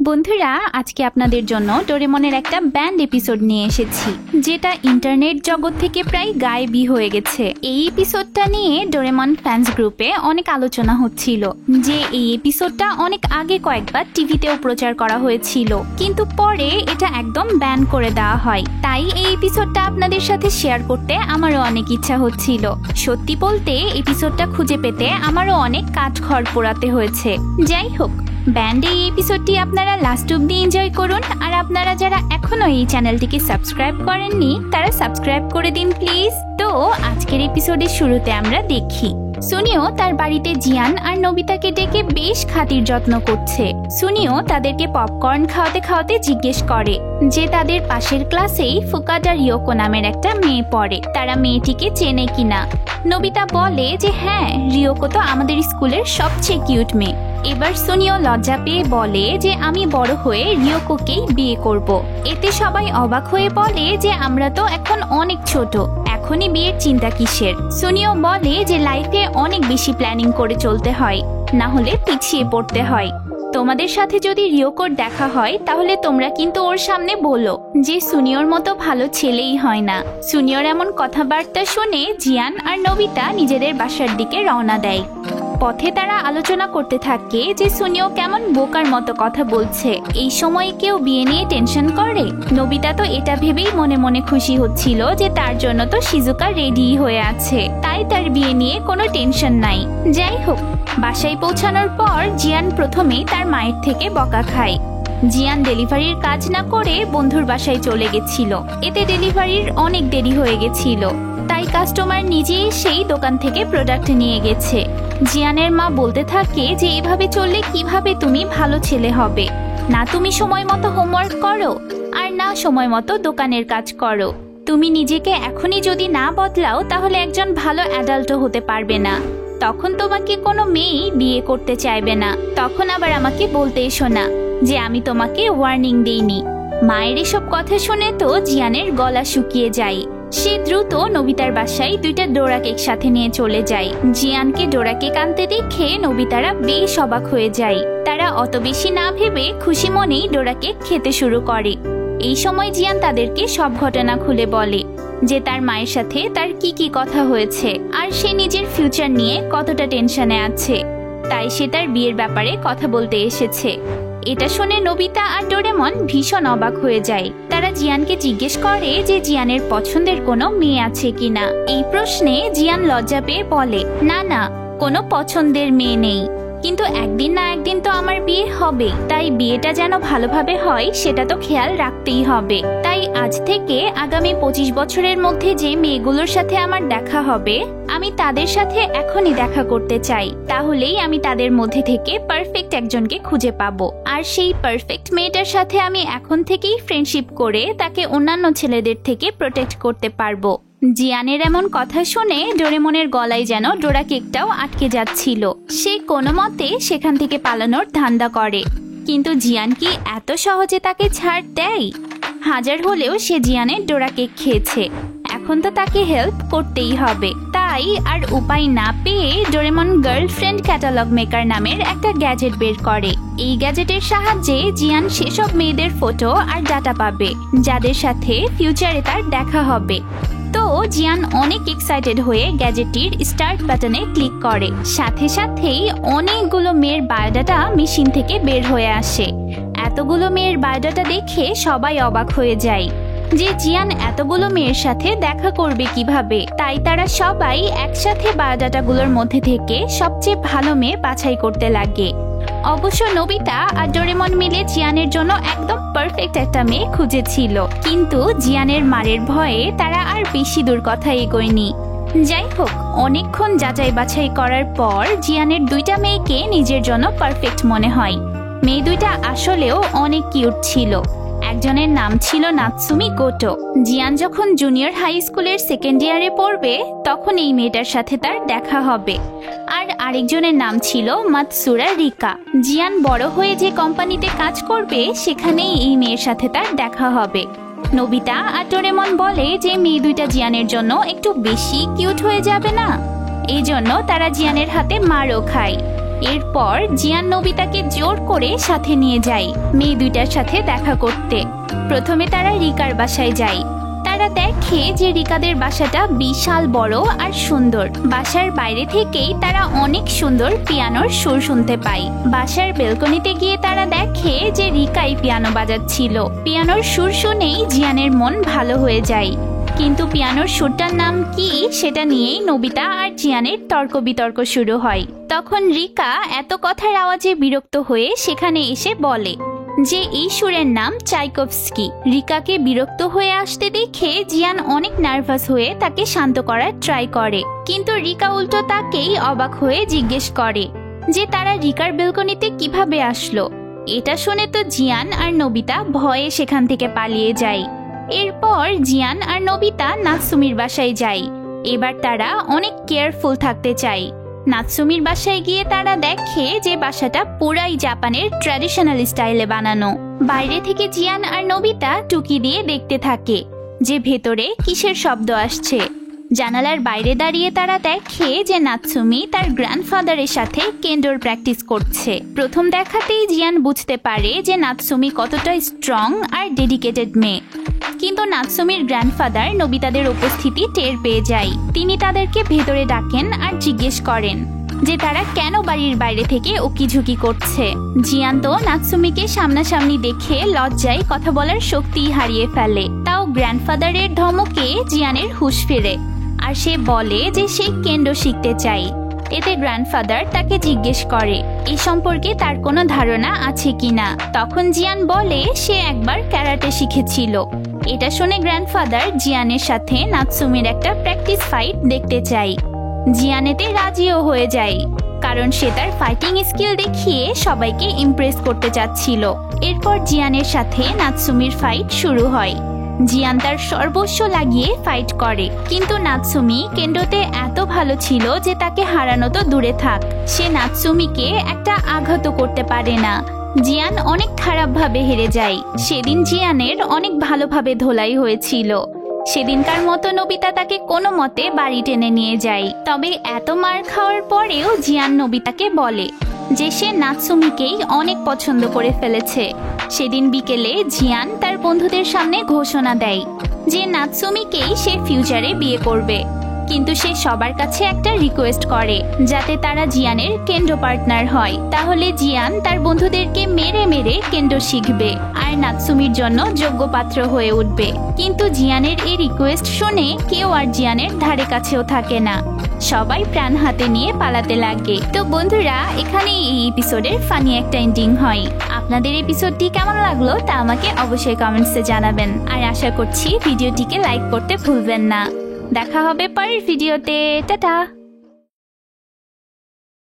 বন্ধুরা, আজকে আপনাদের জন্য ডোরেমনের একটা ব্যান্ড এপিসোড নিয়ে এসেছি, যেটা ইন্টারনেট জগৎ থেকে প্রায় গায়েবই হয়ে গেছে। এই এপিসোডটা নিয়ে ডোরেমন ফ্যান্স গ্রুপে অনেক আলোচনা হচ্ছিল যে এই এপিসোডটা অনেক আগে কয়েকবার টিভিতেও প্রচার করা হয়েছিল, কিন্তু পরে এটা একদম ব্যান করে দেওয়া হয়। তাই এই এপিসোডটা আপনাদের সাথে শেয়ার করতে আমারও অনেক ইচ্ছা হচ্ছিল। সত্যি বলতে এপিসোডটা খুঁজে পেতে আমারও অনেক কাঠখড় পোড়াতে হয়েছে। যাই হোক, ব্যান্ডে এই এপিসোডটি আপনারা লাস্ট অব্দি এনজয় করুন। আর আপনারা যারা এখনো এই চ্যানেলটিকে সাবস্ক্রাইব করেননি তারা সাবস্ক্রাইব করে দিন প্লিজ। তো আজকের এপিসোডের শুরুতে আমরা দেখি সুনিও তার বাড়িতে জিয়ান আর নবিতাকে ডেকে বেশ খাতির যত্ন করছে। সুনিও তাদেরকে পপকর্ন খাওয়াতে খাওয়াতে জিজ্ঞেস করে যে তাদের পাশের ক্লাসেই ফুকাটা রিওকো নামের একটা মেয়ে পড়ে, তারা মেয়েটিকে চেনে কিনা। নবিতা বলে যে হ্যাঁ, রিওকো তো আমাদের স্কুলের সবচেয়ে কিউট মেয়ে। এবার সুনিও লজ্জা পেয়ে বলে যে আমি বড় হয়ে রিওকোকেই বিয়ে করব। এতে সবাই অবাক হয়ে বলে যে আমরা তো এখন অনেক ছোট, এখনই বিয়ের চিন্তা কিসের। সুনিও বলে যে লাইফে অনেক বেশি প্ল্যানিং করে চলতে হয়, না হলে পিছিয়ে পড়তে হয়। তোমাদের সাথে যদি রিওকোর দেখা হয় তাহলে তোমরা কিন্তু ওর সামনে বলো যে সুনিওর মতো ভালো ছেলেই হয় না। সুনিওর এমন কথাবার্তা শুনে জিয়ান আর নবিতা নিজেদের বাসার দিকে রওনা দেয়। পথে তারা আলোচনা করতে থাকে যে সুনিও কেমন বোকার মতো কথা বলছে, এই সময় কেউ বিয়ে নিয়ে টেনশন করে। নবিতা তো এটা ভেবেই মনে মনে খুশি হচ্ছিল যে তার জন্য তো শিজুকা রেডি হয়ে আছে, তাই তার বিয়ে নিয়ে কোনো টেনশন নাই। যাই হোক, বাসায় পৌঁছানোর পর জিয়ান প্রথমেই তার মায়ের থেকে বকা খায়। জিয়ান ডেলিভারির কাজ না করে বন্ধুর বাসায় চলে গেছিল, এতে ডেলিভারির অনেক দেরি হয়ে গেছিল, তাই কাস্টমার নিজে সেই দোকান থেকে প্রোডাক্ট নিয়ে গেছে। জিয়ানের মা বলতে থাকে যে এভাবে চললে কিভাবে তুমি ভালো ছেলে হবে, না তুমি সময় মতো হোমওয়ার্ক করো আর না সময় মতো দোকানের কাজ করো। তুমি নিজেকে এখনই যদি না বদলাও তাহলে একজন ভালো অ্যাডাল্টও হতে পারবে না, তখন তোমাকে কোনো মেয়েই বিয়ে করতে চাইবে না। তখন আবার আমাকে বলতে এসো না যে আমি তোমাকে ওয়ার্নিং দিইনি। মায়ের এসব কথা শুনে তো জিয়ানের গলা শুকিয়ে যায়। সে দ্রুত নবিতার বাসায় দুইটা ডোরা কেক সাথে নিয়ে চলে যায়। জিয়ানকে ডোরা কেক আনতে দেখে নবিতারা বেশ অবাক হয়ে যায়। তারা অত বেশি না ভেবে খুশি মনেই ডোরা কেক খেতে শুরু করে। এই সময় জিয়ান তাদেরকে সব ঘটনা খুলে বলে যে তার মায়ের সাথে তার কি কি কথা হয়েছে আর সে নিজের ফিউচার নিয়ে কতটা টেনশনে আছে, তাই সে তার বিয়ের ব্যাপারে কথা বলতে এসেছে। এটা শুনে নবিতা আর ডোরেমন ভীষণ অবাক হয়ে যায়। তারা জিয়ানকে জিজ্ঞেস করে যে জিয়ানের পছন্দের কোনো মেয়ে আছে কিনা। এই প্রশ্নে জিয়ান লজ্জা পেয়ে বলে না না, কোনো পছন্দের মেয়ে নেই, কিন্তু একদিন না একদিন তো আমার বিয়ে হবে, তাই বিয়েটা যেন ভালোভাবে হয় সেটা তো খেয়াল রাখতেই হবে। তাই আজ থেকে আগামী 25 বছরের মধ্যে যে মেয়েগুলোর সাথে আমার দেখা হবে আমি তাদের সাথে এখনই দেখা করতে চাই, তাহলেই আমি তাদের মধ্যে থেকে পারফেক্ট একজনকে খুঁজে পাবো। আর সেই পারফেক্ট মেয়েটার সাথে আমি এখন থেকেই ফ্রেন্ডশিপ করে তাকে অন্যান্য ছেলেদের থেকে প্রোটেক্ট করতে পারবো। জিয়ানের এমন কথা শুনে ডোরেমনের গলায় যেন ডোরা কেকটাও আটকে যাচ্ছিল। সে কোনো মতে সেখান থেকে পালানোর ধান্দা করে, কিন্তু জিয়ান কি এত সহজে তাকে ছাড় দেয়? হাজার হলেও সে জিয়ানের ডোরা কেক খেয়েছে, এখন তো তাকে হেল্প করতেই হবে। তাই আর উপায় না পেয়ে ডোরেমন গার্লফ্রেন্ড ক্যাটালগ মেকার নামের একটা গ্যাজেট বের করে। এই গ্যাজেটের সাহায্যে জিয়ান সেসব মেয়েদের ফটো আর ডাটা পাবে যাদের সাথে ফিউচারে তার দেখা হবে। তো জিয়ান অনেক এক্সাইটেড হয়ে গ্যাজেটটির স্টার্ট বাটনে ক্লিক করে। সাথে সাথেই অনেকগুলো মেয়ের বায়োডাটা মেশিন থেকে বের হয়ে আসে। এতগুলো মেয়ের বায়োডাটা দেখে সবাই অবাক হয়ে যায় যে জিয়ান এতগুলো মেয়ের সাথে দেখা করবে কিভাবে। তাই তারা সবাই একসাথে বায়োডাটাগুলোর মধ্যে থেকে সবচেয়ে ভালো মেয়ে বাছাই করতে লাগে। অবশ্য নবিতা আর ডোরেমন মিলে জিয়ানের জন্য একদম পারফেক্ট একটা মেয়ে খুঁজেছিল, কিন্তু জিয়ানের মারের ভয়ে তারা আর বেশি দূর কথা এগোয়নি। যাই হোক, অনেকক্ষণ যাচাই বাছাই করার পর জিয়ানের দুইটা মেয়েকে নিজের জন্য পারফেক্ট মনে হয়। মেয়ে দুইটা আসলেও অনেক কিউট ছিল। একজনের নাম ছিল নাতসুমি গোটো। জিয়ান যখন জুনিয়র হাই স্কুলের সেকেন্ড ইয়ারে পড়বে তখন এই মেয়েটার সাথে তার দেখা হবে। আর আরেকজনের নাম ছিল মাতসুরা রিকা। জিয়ান বড় হয়ে যে কোম্পানিতে কাজ করবে সেখানেই এই মেয়ের সাথে তার দেখা হবে। নবিতা আর ডোরেমন বলে যে মেয়ে দুইটা জিয়ানের জন্য একটু বেশি কিউট হয়ে যাবে না, এই জন্য তারা জিয়ানের হাতে মারও খায়। এরপর জিয়ান নোবিতাকে জোর করে সাথে নিয়ে যায় মেয়ে দুইটার সাথে দেখা করতে। প্রথমে তারা রিকার বাসায় যায়। তারা দেখে যে রিকাদের বাসাটা বিশাল বড় আর সুন্দর। বাসার বাইরে থেকেই তারা অনেক সুন্দর পিয়ানোর সুর শুনতে পায়। বাসার বেলকনিতে গিয়ে তারা দেখে যে রিকাই পিয়ানো বাজাচ্ছিল। পিয়ানোর সুর শুনেই জিয়ানের মন ভালো হয়ে যায়। কিন্তু পিয়ানোর সুরটার নাম কি সেটা নিয়েই নোবিতা আর জিয়ানের তর্ক বিতর্ক শুরু হয়। তখন রিকা এত কথার আওয়াজে বিরক্ত হয়ে সেখানে এসে বলে যে এই সুরের নাম চাইকোভস্কি। রিকাকে বিরক্ত হয়ে আসতে দেখে জিয়ান অনেক নার্ভাস হয়ে তাকে শান্ত করার ট্রাই করে, কিন্তু রিকা উল্টো তাকেই অবাক হয়ে জিজ্ঞেস করে যে তারা রিকার বেলকনিতে কিভাবে আসলো। এটা শুনে তো জিয়ান আর নোবিতা ভয়ে সেখান থেকে পালিয়ে যায়। এরপর জিয়ান আর নোবিতা নাৎসুমির বাসায় যায়। এবার তারা অনেক কেয়ারফুল থাকতে চায়। নাৎসুমির বাসায় গিয়ে তারা দেখে যে বাসাটা পুরাই জাপানের ট্র্যাডিশনাল স্টাইলে বানানো। বাইরে থেকে জিয়ান আর নোবিতা টুকি দিয়ে দেখতে থাকে যে ভেতরে কিসের শব্দ আসছে। জানালার বাইরে দাঁড়িয়ে তারা দেখে যে নাৎসুমি তার গ্র্যান্ডফাদারের সাথে কেন্ডোর প্র্যাকটিস করছে। প্রথম দেখাতেই জিয়ান বুঝতে পারে যে নাৎসুমি কতটা স্ট্রং আর ডেডিকেটেড মেয়ে। কিন্তু নাৎসুমির গ্র্যান্ডফাদার নোবিতাদের উপস্থিতি টের পেয়ে যায়। তিনি তাদেরকে ভেতরে ডাকেন আর জিজ্ঞেস করেন যে তারা কেন বাড়ির বাইরে থেকে উকিঝুঁকি করছে। জিয়ান তো নাৎসুমিকে সামনাসামনি দেখে লজ্জায় কথা বলার শক্তি হারিয়ে ফেলে। তাও গ্র্যান্ডফাদারের ধমকে জিয়ানের হুঁশ ফেরে আর সে বলে যে সে কেন্ডো শিখতে চায়। এতে গ্র্যান্ডফাদার তাকে জিজ্ঞেস করে এই সম্পর্কে তার কোনো ধারণা আছে কিনা। তখন জিয়ান বলে সে একবার ক্যারাটে শিখেছিল। এটা শুনে গ্র্যান্ডফাদার জিয়ানের সাথে নাৎসুমির একটা প্র্যাকটিস ফাইট দেখতে চায়। জিয়ান এতে রাজিও হয়ে যায়, কারণ সে তার ফাইটিং স্কিল দেখিয়ে সবাইকে ইমপ্রেস করতে চাচ্ছিল। এরপর জিয়ানের সাথে নাৎসুমির ফাইট শুরু হয়। জিয়ান তার সর্বস্ব লাগিয়ে ফাইট করে, কিন্তু নাৎসুমি কেন্ডোতে এত ভালো ছিল যে তাকে হারানো তো দূরে থাক, সে নাৎসুমিকে একটা আঘাতও করতে পারে না। জিয়ান অনেক খারাপভাবে হেরে যায়। সেদিন জিয়ানের অনেক ভালোভাবে ধোলাই হয়েছিল। সেদিনকার মতো নোবিতা তাকে কোনো মতে বাড়ি টেনে নিয়ে যায়। তবে এত মার খাওয়ার পরেও জিয়ান নোবিতাকে বলে যে সে নাৎসুমিকেই অনেক পছন্দ করে ফেলেছে। সেদিন বিকেলে জিয়ান তার বন্ধুদের সামনে ঘোষণা দেয় যে নাৎসুমিকেই সে ফিউচারে বিয়ে করবে, কিন্তু সে সবার কাছে একটা রিকোয়েস্ট করে যাতে তারা জিয়ানের কেন্ডো পার্টনার হয়। তাহলে জিয়ান তার বন্ধুদেরকে মেরে মেরে কেন্ডো শিখবে আর নাৎসুমির জন্য যোগ্য পাত্র হয়ে উঠবে। কিন্তু জিয়ানের এই রিকোয়েস্ট শুনে কেউ আর জিয়ানের ধারে কাছেও থাকে না। সবাই প্রাণ হাতে নিয়ে পালাতে লাগে। তো বন্ধুরা, এখানেই এই এপিসোডের ফানি একটা এন্ডিং হয়। আপনাদের এপিসোডটি কেমন লাগলো তা আমাকে অবশ্যই কমেন্টসে জানাবেন। আর আশা করছি ভিডিওটিকে লাইক করতে ভুলবেন না। দেখা হবে পরের ভিডিওতে। টাটা।